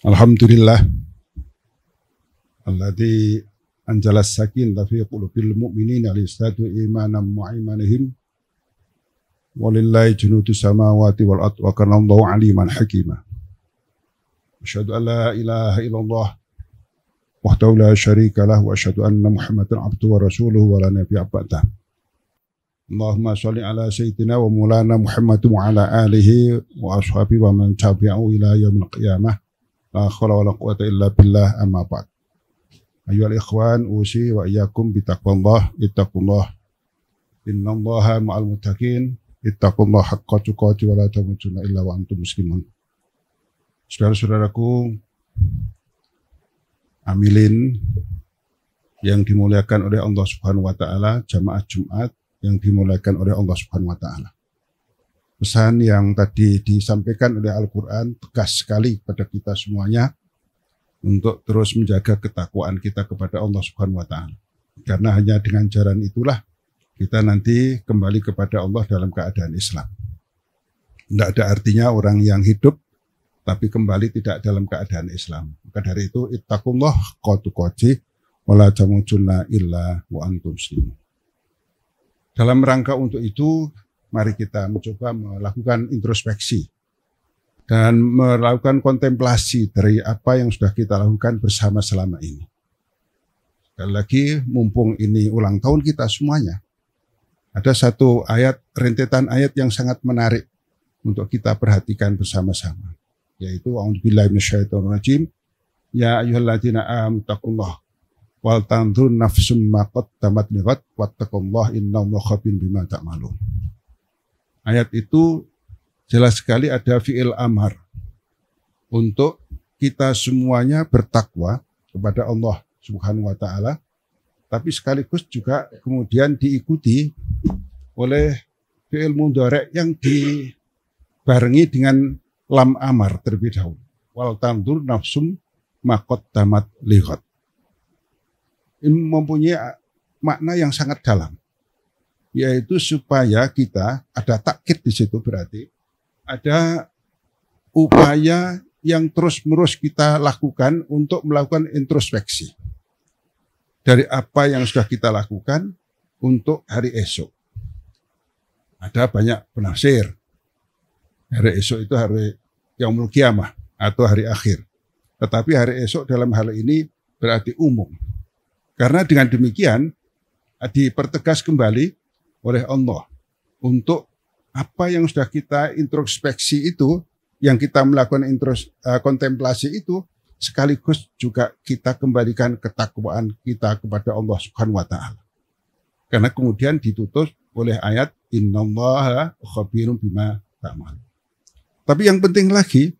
Alhamdulillah alladzi anzala as-sakinata fi qulubil mu'minina liyazdadu imanan ma'imanihim walillahi junudus samawati wal ardh wa kana Allahu aliman hakima. Asyhadu an la ilaha illallah wahdahu la syarika lah wa asyhadu anna Muhammadan abduhu wa rasuluhu wa la nabiyya ba'dah. Allahumma sholli ala sayyidina wa maulana Muhammad wa ala alihi wa ashabihi wa man tabi'ahu ila yaumil qiyamah. La haula wala quwwata illa billah, amma ba'd. Ayyuhal ikhwan, usi wa iyyakum bitaqwallah, ittaqullah. Innallaha ma'al muttaqin, ittaqullaha haqqa tuqatih wa la tamutunna illa wa antum muslimun. Saudara-saudaraku amilin yang dimuliakan oleh Allah Subhanahu wa taala, jamaah Jumat yang dimuliakan oleh Allah Subhanahu wa taala. Pesan yang tadi disampaikan oleh Al-Quran tegas sekali kepada kita semuanya untuk terus menjaga ketakwaan kita kepada Allah Subhanahu wa taala. Karena hanya dengan jalan itulah kita nanti kembali kepada Allah dalam keadaan Islam. Tidak ada artinya orang yang hidup tapi kembali tidak dalam keadaan Islam. Maka dari itu ittaqullah haqqa tuqatih wa la tamutunna illa wa antum muslimun. Dalam rangka untuk itu, mari kita mencoba melakukan introspeksi dan melakukan kontemplasi dari apa yang sudah kita lakukan bersama selama ini. Sekali lagi, mumpung ini ulang tahun kita semuanya, ada satu ayat, rentetan ayat yang sangat menarik untuk kita perhatikan bersama-sama, yaitu a'udzubillahi minasyaitonir rajim, ya ayyuhalladzina amanu taqullaha wal tanzur nafsum ma qaddamat lighad wattaqullaha innallaha khabirum bima ta'malun. Ayat itu jelas sekali ada fi'il amar untuk kita semuanya bertakwa kepada Allah Subhanahu wa taala, tapi sekaligus juga kemudian diikuti oleh fi'il mudhari' yang dibarengi dengan lam amar terlebih dahulu. Wal tanzur nafsum ma qaddamat lighad. Ini mempunyai makna yang sangat dalam, yaitu supaya kita ada takkid di situ, berarti ada upaya yang terus-menerus kita lakukan untuk melakukan introspeksi dari apa yang sudah kita lakukan untuk hari esok. Ada banyak penafsir. Hari esok itu hari yaumul qiyamah atau hari akhir. Tetapi hari esok dalam hal ini berarti umum. Karena dengan demikian dipertegas kembali oleh Allah untuk apa yang sudah kita introspeksi itu, yang kita melakukan kontemplasi itu, sekaligus juga kita kembalikan ketakwaan kita kepada Allah Subhanahu wa taala. Karena kemudian ditutup oleh ayat innallaha khabirum bima ta'malun. Tapi yang penting lagi,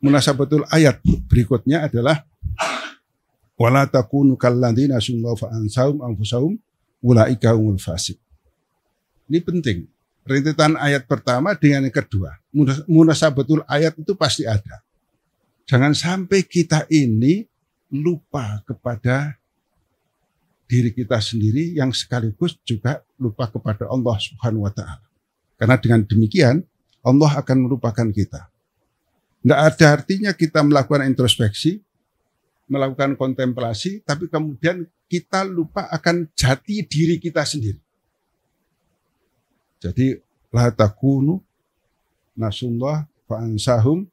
munasabatul ayat berikutnya adalah wala takunu kalladzina nasullah fa ansahum anfusahum ulaika humul fasiq. Ini penting. Rentetan ayat pertama dengan yang kedua. Munasabatul ayat itu pasti ada. Jangan sampai kita ini lupa kepada diri kita sendiri yang sekaligus juga lupa kepada Allah Subhanahu wa taala. Karena dengan demikian Allah akan melupakan kita. Tidak ada artinya kita melakukan introspeksi, melakukan kontemplasi, tapi kemudian kita lupa akan jati diri kita sendiri. Jadi la takunu nasullah fa ansahum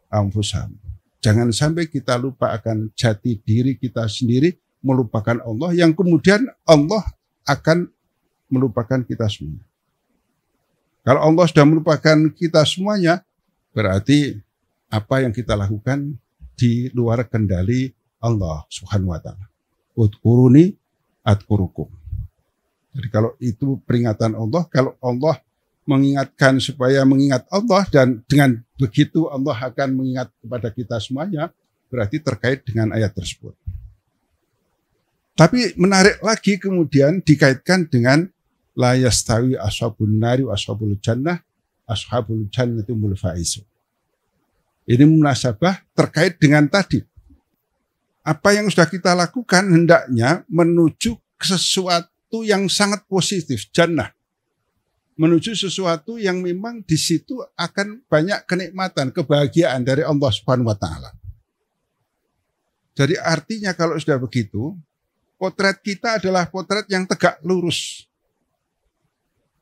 anfusahum. Jangan sampai kita lupa akan jati diri kita sendiri, melupakan Allah, yang kemudian Allah akan melupakan kita semua. Kalau Allah sudah melupakan kita semuanya, berarti apa yang kita lakukan di luar kendali Allah Subhanahu wa taala. Udkuruni adkurukum. Jadi kalau itu peringatan Allah, kalau Allah mengingatkan supaya mengingat Allah, dan dengan begitu Allah akan mengingat kepada kita semuanya, berarti terkait dengan ayat tersebut. Tapi menarik lagi kemudian dikaitkan dengan la yastawi ashabun nari wa ashabul jannah, ashabul jannati humul faizun. Ini munasabah terkait dengan tadi. Apa yang sudah kita lakukan hendaknya menuju ke sesuatu yang sangat positif, jannah. menuju sesuatu yang memang di situ akan banyak kenikmatan, kebahagiaan dari Allah Subhanahu wa taala. Jadi artinya kalau sudah begitu, potret kita adalah potret yang tegak lurus.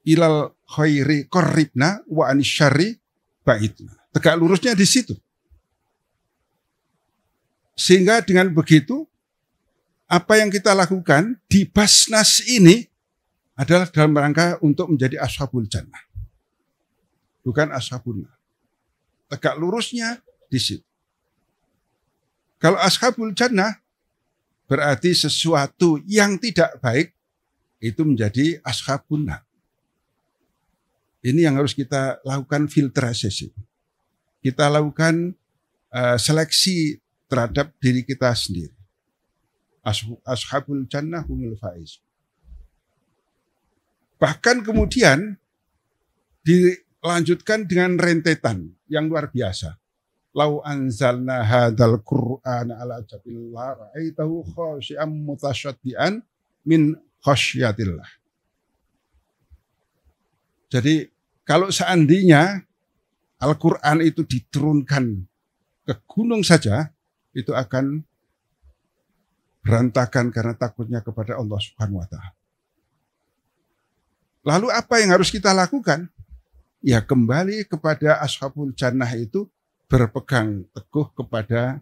Ilal khairi qarribna wa anis syarri ba'idna. Tegak lurusnya di situ. Sehingga dengan begitu, apa yang kita lakukan di Basnas ini adalah dalam rangka untuk menjadi ashabul jannah. Bukan ashabul nar. Tegak lurusnya di situ. Kalau ashabul jannah berarti sesuatu yang tidak baik itu menjadi ashabun nar. Ini yang harus kita lakukan filtrasi. Kita lakukan seleksi terhadap diri kita sendiri. Ashabul jannah humul faiz. Bahkan kemudian dilanjutkan dengan rentetan yang luar biasa. Lau anzalna hadzal Qur'ana ala jabil la ra'aitahu khashi'an mutasyaddian min khasyatillah. Jadi kalau seandainya Al-Qur'an itu diturunkan ke gunung saja, itu akan berantakan karena takutnya kepada Allah Subhanahu wa taala. Lalu apa yang harus kita lakukan? Ya kembali kepada ashabul jannah itu berpegang teguh kepada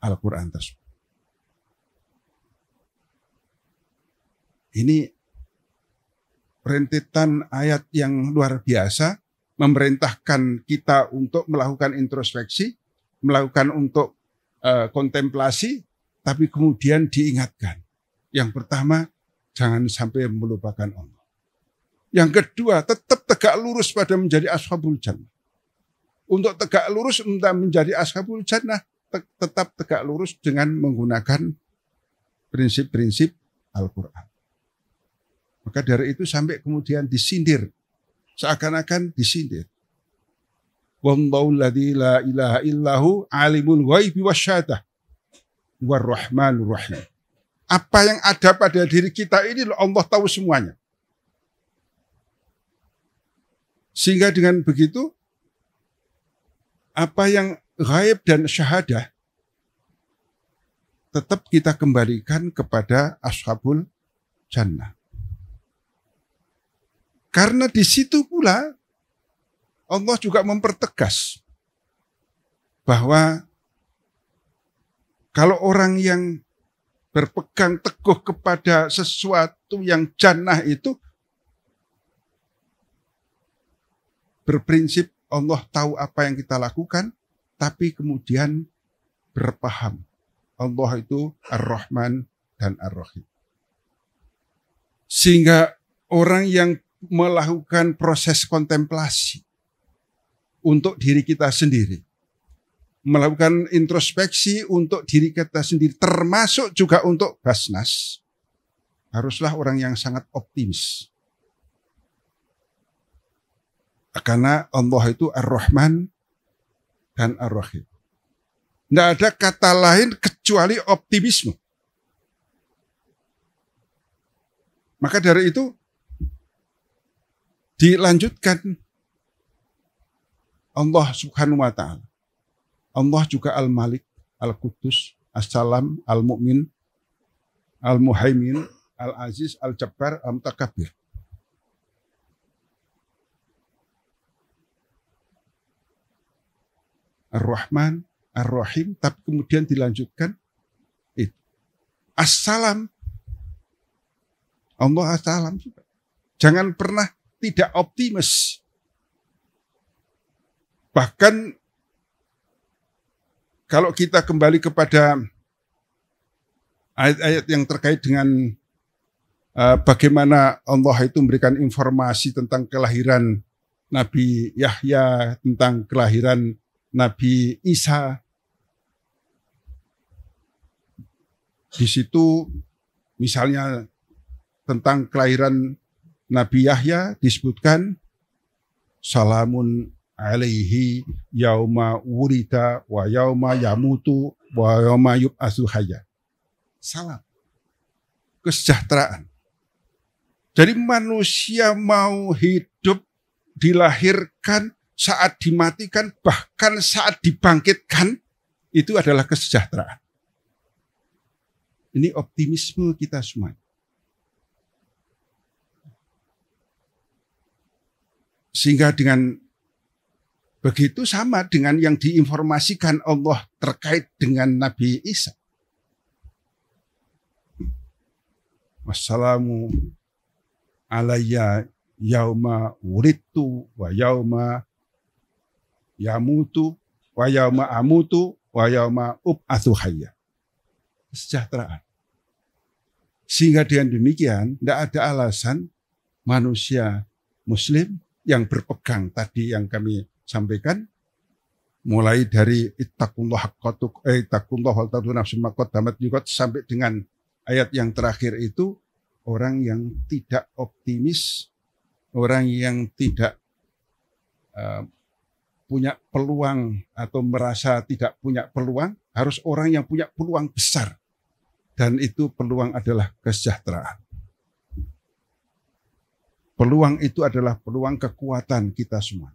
Al-Quran tersebut. Ini rentetan ayat yang luar biasa, memerintahkan kita untuk melakukan introspeksi, melakukan untuk kontemplasi, tapi kemudian diingatkan. Yang pertama, jangan sampai melupakan Allah. Yang kedua, tetap tegak lurus pada menjadi ashabul jannah. Untuk tegak lurus menjadi ashabul jannah, tetap tegak lurus dengan menggunakan prinsip-prinsip Al-Quran. Maka dari itu sampai kemudian disindir. Seakan-akan disindir. Wallahu alladzi la ilaha illahu alimul ghaibi wasyahadah warrahmanur rahim. Apa yang ada pada diri kita ini Allah tahu semuanya. Sehingga dengan begitu, apa yang ghaib dan syahadah tetap kita kembalikan kepada ashabul jannah. Karena di situ pula Allah juga mempertegas bahwa kalau orang yang berpegang teguh kepada sesuatu yang jannah itu berprinsip Allah tahu apa yang kita lakukan, tapi kemudian berpaham Allah itu Ar-Rahman dan Ar-Rahim. Sehingga orang yang melakukan proses kontemplasi untuk diri kita sendiri, melakukan introspeksi untuk diri kita sendiri, termasuk juga untuk Basnas, haruslah orang yang sangat optimis. Karena Allah itu Ar-Rahman dan Ar-Rahim. Tidak ada kata lain kecuali optimisme. Maka dari itu dilanjutkan Allah Subhanahu wa ta'ala. Allah juga Al-Malik, Al-Quddus, As-Salam, Al-Mu'min, Al-Muhaimin, Al-Aziz, Al-Jabbar, Al-Mutakabbir. Ar-Rahman, Ar-Rahim, tapi kemudian dilanjutkan itu. As-Salam. Allah As-Salam juga. Jangan pernah tidak optimis. Bahkan kalau kita kembali kepada ayat-ayat yang terkait dengan bagaimana Allah itu memberikan informasi tentang kelahiran Nabi Yahya, tentang kelahiran Nabi Isa. Di situ misalnya tentang kelahiran Nabi Yahya disebutkan salamun alaihi yauma wurida wa yauma yamutu wa yauma yub'atsu hayya. Salam. Kesejahteraan. Jadi manusia mau hidup, dilahirkan, saat dimatikan, bahkan saat dibangkitkan, itu adalah kesejahteraan. Ini optimisme kita semua. Sehingga dengan begitu sama dengan yang diinformasikan Allah terkait dengan Nabi Isa. Wassalamu alayya yauma wulidtu wa yauma yamutu wa yauma amutu wa yauma ub'atsu hayya. Kesejahteraan. Sehingga dengan demikian tidak ada alasan manusia muslim yang berpegang tadi yang kami sampaikan, mulai dari ittaqullah wal taqu nafsum ma qaddamat liqad sampai dengan ayat yang terakhir itu, orang yang tidak optimis, orang yang tidak punya peluang atau merasa tidak punya peluang, harus orang yang punya peluang besar. Dan itu peluang adalah kesejahteraan. Peluang itu adalah peluang kekuatan kita semua.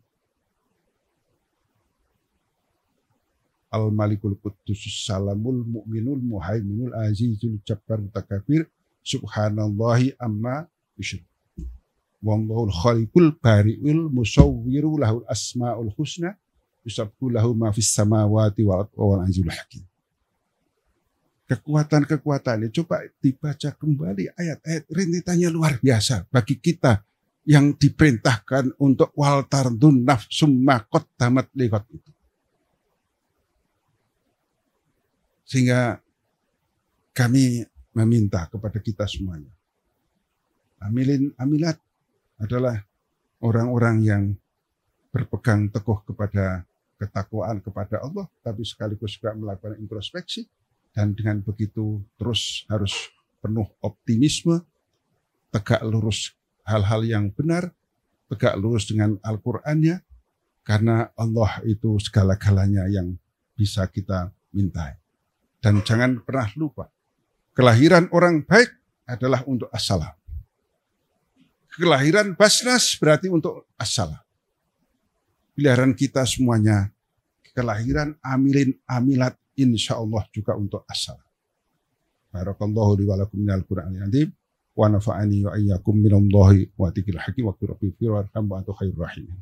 Al-Malikul Quddus Salamul Mu'minul Muhaiminul Azizul Jabbar Mutakabir Subhanallahi amma yusyrikun. Wallahul khaliqul bari'ul musawwiru lahul asmaul husna yusabbihu lahu ma fis samawati wal azizul hakim. Kekuatan-kekuatan ini coba dibaca kembali ayat-ayat, rintitannya luar biasa bagi kita yang diperintahkan untuk wal tardun nafsum ma qaddamat liqad itu. Sehingga kami meminta kepada kita semuanya. Amilat adalah orang-orang yang berpegang teguh kepada ketakwaan kepada Allah, tapi sekaligus juga melakukan introspeksi. Dan dengan begitu terus harus penuh optimisme, tegak lurus hal-hal yang benar, tegak lurus dengan Al-Qur'annya, karena Allah itu segala-galanya yang bisa kita mintai. Dan jangan pernah lupa, kelahiran orang baik adalah untuk as-salam. Kelahiran Basnas berarti untuk as-salam. Pilihan kita semuanya, kelahiran amilin amilat insya Allah juga untuk as-salam. Barakallahu li wa lakum minal Qur'anil azim wa nafa'ani wa iyyakum minallahi wa tikil hakim wa rabbil firman wa antu khairur rahimin.